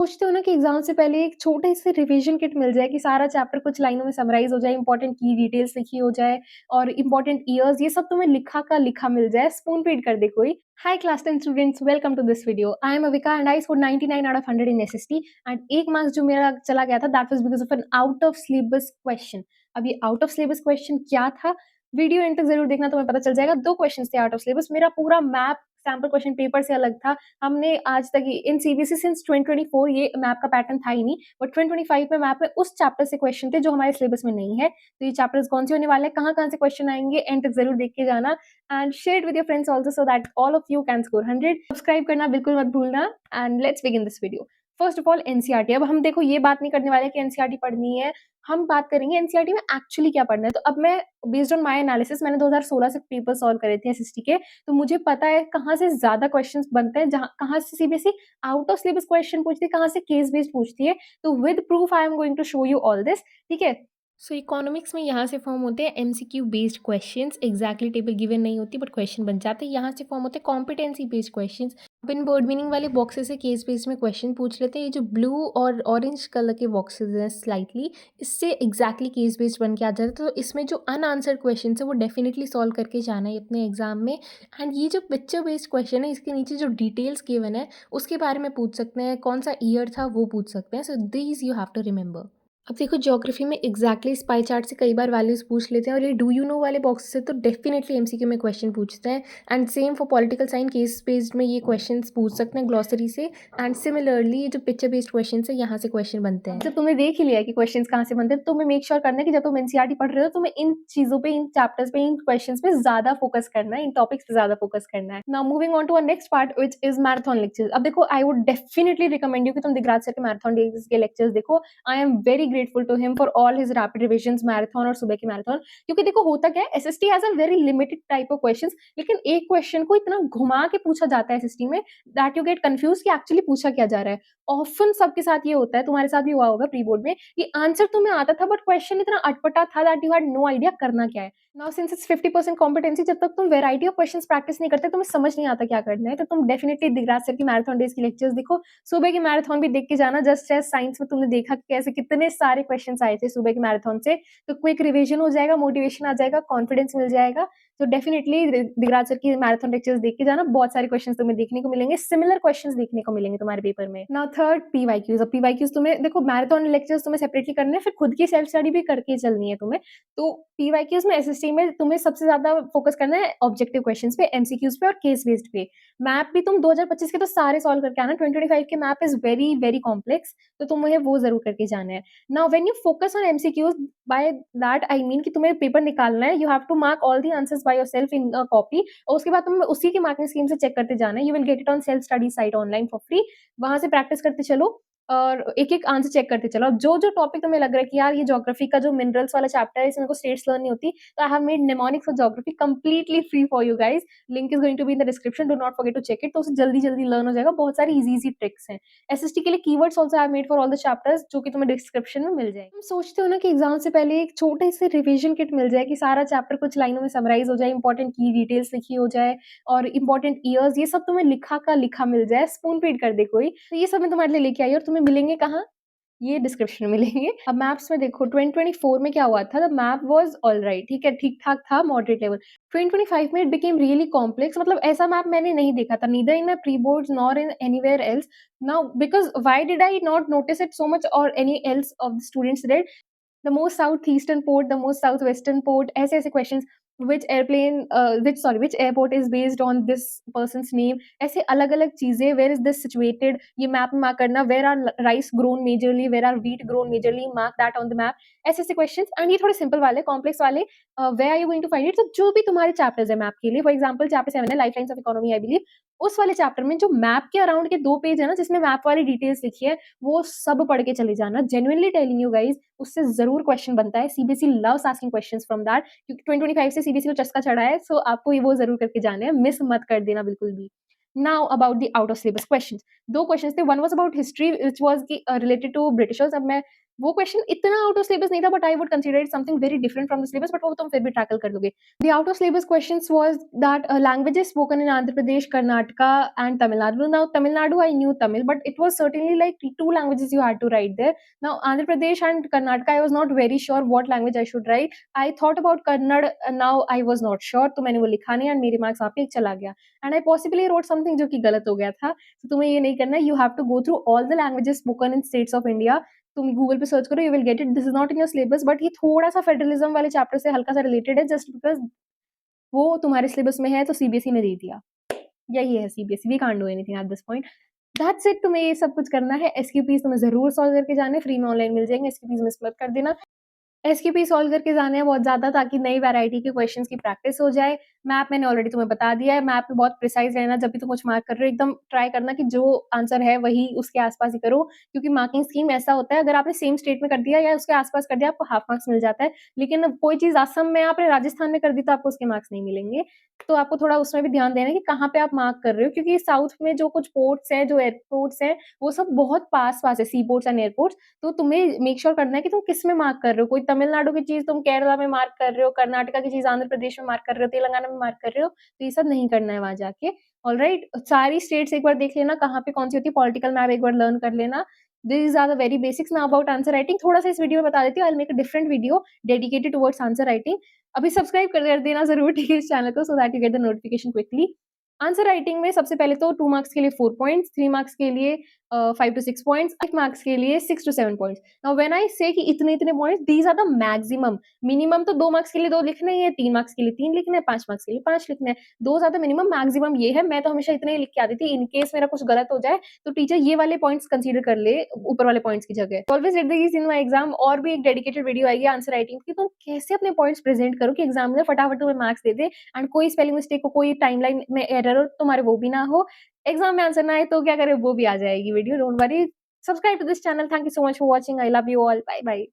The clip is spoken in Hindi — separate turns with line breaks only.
सोचते हो ना कि एग्ज़ाम से पहले एक छोटे से रिवीजन किट मिल जाए कि सारा चैप्टर कुछ लाइनों में समराइज़ हो जाए, इम्पोर्टेंट की डिटेल्स लिखी हो जाए और इम्पोर्टेंट ईयर्स ये सब तुम्हें लिखा का लिखा मिल जाए, स्पून फीड कर दे कोई। Hi class 10 students, welcome to this video. I am Avika and I scored 99 out of 100 in SST and 1 marks जो मेरा चला गया था that was because of an out of syllabus question. अब ये आउट ऑफ सिलेबस क्वेश्चन क्या था? वीडियो एंड तक ज़रूर देखना, तुम्हें पता चल जाएगा। 2 क्वेश्चन्स थे आउट ऑफ सिलेबस। मेरा पूरा मैप सैंपल क्वेश्चन पेपर से अलग था। हमने आज तक इन सीबीएसई सिंस 2024 ये मैप का पैटर्न था ही नहीं, बट 2025 में मैप में उस चैप्टर से क्वेश्चन थे जो हमारे सिलेबस में नहीं है। तो ये चैप्टर्स कौन से होने वाले हैं, कहाँ-कहाँ से क्वेश्चन आएँगे, एंड तक ज़रूर देख के जाना and share it with your friends also so that all of you can score 100। Subscribe करना बिल्कुल मत भूलना and let's begin this video. First of all NCERT. अब हम देखो ये बात नहीं करने वाले कि एनसीईआरटी पढ़नी है, हम बात करेंगे एनसीईआरटी में एक्चुअली क्या पढ़ना है। तो अब मैं बेस्ड ऑन माय एनालिसिस मैंने 2016 से पेपर सॉल्व करे थे एसएसटी के, तो मुझे पता है कहाँ से ज़्यादा क्वेश्चंस बनते हैं, जहाँ कहाँ से CBSE out of syllabus question पूछती है, कहाँ से केस बेस्ड पूछती है। तो with proof I am going to show you all this, ठीक है। सो इकोनॉमिक्स में यहाँ से फॉर्म होते हैं MCQ based questions, exactly table given नहीं होती बट क्वेश्चन बन जाते हैं। यहाँ से फॉर्म होते हैं कॉम्पिटेंसी बेस्ड क्वेश्चंस। अब इन वर्ड मीनिंग वाले बॉक्सेस से केस बेस्ड में क्वेश्चन पूछ लेते हैं। ये जो ब्लू और ऑरेंज कलर के बॉक्सेस हैं स्लाइटली, इससे एग्जैक्टली केस बेस्ड बन के आ जाता है। तो इसमें जो अनआंसर्ड क्वेश्चन है वो डेफिनेटली सॉल्व करके जाना है अपने एग्जाम में। एंड ये जो पिक्चर बेस्ड क्वेश्चन है, इसके नीचे जो डिटेल्स गिवन है उसके बारे में पूछ सकते हैं, कौन सा ईयर था वो पूछ सकते हैं। So these you have to remember. अब देखो ज्योग्राफी में एग्जैक्टली इस पाई चार्ट से कई बार वैल्यूज पूछ लेते हैं, और ये डू यू नो वाले बॉक्स से तो डेफिनेटली एमसीक्यू में क्वेश्चन पूछते हैं। And same for political science, case based में ये क्वेश्चंस पूछ सकते हैं ग्लॉसरी से। एंड सिमिलरली ये जो पिक्चर बेस्ड क्वेश्चन है, यहाँ से क्वेश्चन बनते हैं। जब तुमने देख ही लिया कि क्वेश्चंस कहाँ से बनते हैं, तो तुम्हें मेक श्योर करना है कि जब तुम एनसीईआरटी पढ़ रहे हो तुम्हें इन चीजों पे, इन चैप्टर्स पे, इन क्वेश्चंस पे ज्यादा फोकस करना है, इन टॉपिक्स पे ज्यादा फोकस करना है। Now moving on to our next part which is marathon lectures. अब देखो I would definitely recommend you कि तुम दिगराज सर के मैराथन डेज के लेक्चर्स देखो। I am very grateful to him for all his rapid revisions, marathon और सुबह के मैराथन। क्योंकि देखो होता क्या है, SST has a very limited type of questions, लेकिन एक क्वेश्चन को इतना घुमा के पूछा जाता है एसएसटी में दैट यू गेट कंफ्यूज कि एक्चुअली पूछा क्या जा रहा है। ऑफन सबके साथ ये होता है, तुम्हारे साथ भी हुआ होगा प्री बोर्ड में, कि आंसर तुम्हें आता था बट क्वेश्चन इतना अटपटा था that you had no idea करना क्या है। नाउ सिंस इट्स 50% कॉम्पिटेंसी, जब तक तुम वैरायटी ऑफ क्वेश्चंस प्रैक्टिस नहीं करते तुम्हें समझ नहीं आता क्या करना है। तो तुम डेफिनेटली दिगराज सर की मैराथन डेज की लेक्चर्स देखो। सुबह की मैराथन भी देख के जाना, जस्ट एज साइंस में तुमने देखा कि कैसे कितने सारे क्वेश्चंस आए थे सुबह की मैराथन से। तो क्विक रिवीजन हो जाएगा, मोटिवेशन आ जाएगा, कॉन्फिडेंस मिल जाएगा। तो डेफिनेटली दिगराज सर की मैराथन लेक्चर्स देख के जाना, बहुत सारे क्वेश्चंस तुम्हें देखने को मिलेंगे, सिमिलर क्वेश्चंस देखने को मिलेंगे तुम्हारे पेपर में। Now third PYQs. अब पीवाईक्यूज तुम्हें देखो, मैराथन लेक्चर्स तुम्हें सेपरेटली करने हैं, फिर खुद की सेल्फ स्टडी भी करके चलनी है तुम्हें। तो पीवाईक्यूज में एसएसटी में तुम्हें सबसे ज्यादा फोकस करना है ऑब्जेक्टिव क्वेश्चंस पे, एमसीक्यूज पे और केस बेस्ड पे। मैप भी तुम 2025 के तो सारे सॉल्व करके आना। 2025 के map is very very complex, तो तुम्हें वो जरूर करके जाना है। Now when you focus on MCQs, by that I mean कि तुम्हें पेपर निकालना है, you have to mark all the answers by yourself in a copy, और उसके बाद तुम्हें उसी की मार्किंग स्कीम से चेक करते जाना है। You will get it on self study site online for free. वहां से प्रैक्टिस करते चलो और एक-एक आंसर चेक करते चलो। अब जो-जो टॉपिक तुम्हें लग रहा है कि यार ये ज्योग्राफी का जो मिनरल्स वाला चैप्टर है इसमें को स्टेट्स लर्न नहीं होती, तो I have made mnemonics for geography completely free for you guys. Link is going to be in the description, do not forget to check it. तो उससे जल्दी-जल्दी लर्न हो जाएगा, बहुत सारी इजी-इजी ट्रिक्स हैं। एसएसटी के लिए keywords also I have made for all the chapters, जो कि तुम्हें डिस्क्रिप्शन में मिल जाएंगे। तुम सोचते हो ना कि एग्जाम से पहले एक छोटे से रिवीजन किट मिल जाए कि सारा चैप्टर कुछ लाइनों में समराइज हो जाए, इंपॉर्टेंट की डिटेल्स लिखी हो जाए और इंपॉर्टेंट ईयर्स ये सब तुम्हें लिखा का लिखा मिल जाए, स्पून फीड कर दे कोई। तो ये सब मैं तुम्हारे लिए लेके आई और तुम्हें मिलेंगे कहाँ? ये डिस्क्रिप्शन में मिलेंगे। अब मैप्स में देखो 2024 में क्या हुआ था, द मैप वाज़ ऑलराइट, ठीक है, ठीक-ठाक था, मॉडरेट लेवल। 2025 में इट बिकेम रियली कॉम्प्लेक्स, मतलब ऐसा मैप मैंने नहीं देखा था, neither in my pre boards nor in anywhere else. Now because why did I not notice it so much और any else of the students did? The most south eastern port, the most south western port, ऐसे-ऐसे questions. Which airport is based on this person's name, ऐसे अलग-अलग चीज़ें, वेयर इज़ दिस सिचुएटेड, ये मैप में मार्क करना, where are rice grown majorly, where are wheat grown majorly, mark that on the map. ऐसे-ऐसे क्वेश्चंस, एंड ये थोड़े सिंपल वाले, कॉम्प्लेक्स वाले, where are you going to find it? तो जो भी तुम्हारे चैप्टर्स है मैप के लिए, फॉर एग्जांपल चैप्टर 7 है लाइफलाइन्स ऑफ इकोनॉमी आई बिलीव, उस वाले चैप्टर में जो मैप के अराउंड के 2 पेज है ना जिसमें मैप वाली डिटेल्स लिखी है, वो सब पढ़ के चले जाना। जेन्युइनली टेलिंग यू गाइस, उससे ज़रूर क्वेश्चन बनता है। CBSE loves asking questions from that, क्योंकि 2025 से सीबीएसई को चस्का चढ़ा है, सो आपको ये वो ज़रूर करके जाने हैं, मिस मत कर देना बिल्कुल भी। Now about the out of syllabus questions, 2 questions थे, one was about history which was related to Britishers. अब मैं वो क्वेश्चन इतना आउट ऑफ सिलेबस नहीं था, but I would consider it something very different from the syllabus, but वो तुम फिर भी टैकल कर लोगे। The out of syllabus questions was that languages spoken in Andhra Pradesh, Karnataka and Tamil Nadu. Now Tamil Nadu I knew Tamil, but it was certainly like two languages you had to write there. Now Andhra Pradesh and Karnataka, I was not very sure what language I should write. I thought about Kannada, now I was not sure, तो मैंने वो लिखा नहीं, and मेरे मार्क्स वहाँ पे एक चला गया, and I possibly wrote something जो कि गलत हो गया था. तो तुम्हें ये नहीं करना है, you have to go through all the languages spoken in states of India. तुम गूगल पे सर्च करो, you will get it. This is not in your syllabus, but ये थोड़ा सा फेडरलिज्म वाले चैप्टर से हल्का सा रिलेटेड है, जस्ट बिकॉज वो तुम्हारे सिलेबस में है, तो सीबीएसई ने दे दिया. यही है CBSE, we can't do anything at this point. That's it. तुम्हें ये सब कुछ करना है. एसक्यूपीज तुम्हें जरूर सॉल्व करके जाने, फ्री में ऑनलाइन मिल जाएंगे. एसक्यूपीज मिस मत कर देना. एसक्यूपी सॉल्व करके जाने हैं बहुत ज़्यादा, ताकि नई वैरायटी के क्वेश्चंस की प्रैक्टिस हो जाए. मैप मैंने ऑलरेडी तुम्हें बता दिया है. मैप में बहुत प्रिसाइज़ रहना. जब भी तुम कुछ मार्क कर रहे हो, एकदम ट्राई करना कि जो आंसर है वही उसके आस-पास ही करो, क्योंकि मार्किंग स्कीम ऐसा होता है, अगर आपने सेम स्टेट में कर दिया या उसके आस-पास कर दिया, आपको हाफ मार्क्स मिल जाता है. लेकिन अब कोई चीज़ असम में, आपने राजस्थान में कर दी, तो आपको उसके मार्क्स नहीं मिलेंगे. तो आपको थोड़ा उसमें भी ध्यान देना है कि कहाँ पे आप मार्क कर रहे हो, क्योंकि साउथ में जो कुछ पोर्ट्स हैं, जो एयरपोर्ट्स हैं, वो सब बहुत पास-पास है, सी पोर्ट्स एंड एयरपोर्ट्स. तो तुम्हें मेक श्योर करना है कि तुम किस में मार्क कर रहे हो. कोई तमिलनाडु की चीज़ तुम केरला में मार्क कर रहे हो, कर्नाटका की चीज़ आंध्र प्रदेश में मार्क कर रहे हो, तेलंगाना में मार्क कर रहे हो, तो ये सब नहीं करना है वहाँ जाके. ऑलराइट, सारी स्टेट्स एक बार देख लेना कहाँ पे कौन-सी होती है, पॉलिटिकल मैप एक बार लर्न कर लेना. These are the very basics. Now about answer writing, थोड़ा-सा इस वीडियो में बता देती हूँ. I will make a different video dedicated towards answer writing. अभी सब्सक्राइब कर देना ज़रूर, ठीक है, इस चैनल को, so that you get the notification quickly. Answer writing में सबसे पहले तो 2 मार्क्स के लिए 4 पॉइंट्स, 3 मार्क्स के लिए 5 टू 6 पॉइंट्स, 8 मार्क्स के लिए 6 to 7 points. Now when I say कि इतने-इतने points, these are the maximum. Minimum तो 2 मार्क्स के लिए 2 लिखने ही है, 3 मार्क्स के लिए 3 लिखने हैं, 5 मार्क्स के लिए 5 लिखने हैं. Those are the minimum. Maximum ये है. मैं तो हमेशा इतने ही लिख के आती थी. इन केस मेरा कुछ गलत हो जाए, तो टीचर ये वाले पॉइंट्स कंसीडर कर ले ऊपर वाले पॉइंट्स की जगह. Always read this in my exam. और भी एक डेडिकेटेड वीडियो आएगी आंसर राइटिंग की, तो कैसे अपने पॉइंट्स प्रेजेंट करो कि एग्जामिनर फटाफट तुम्हें मार्क्स दे दे, एंड कोई स्पेलिंग मिस्टेक हो, कोई टाइमलाइन में एरर हो, तुम्हारे वो भी ना हो. एग्जाम में आंसर ना आए तो क्या करें, वो भी आ जाएगी video. Don't worry. Subscribe to this channel. Thank you so much for watching. I love you all. Bye bye.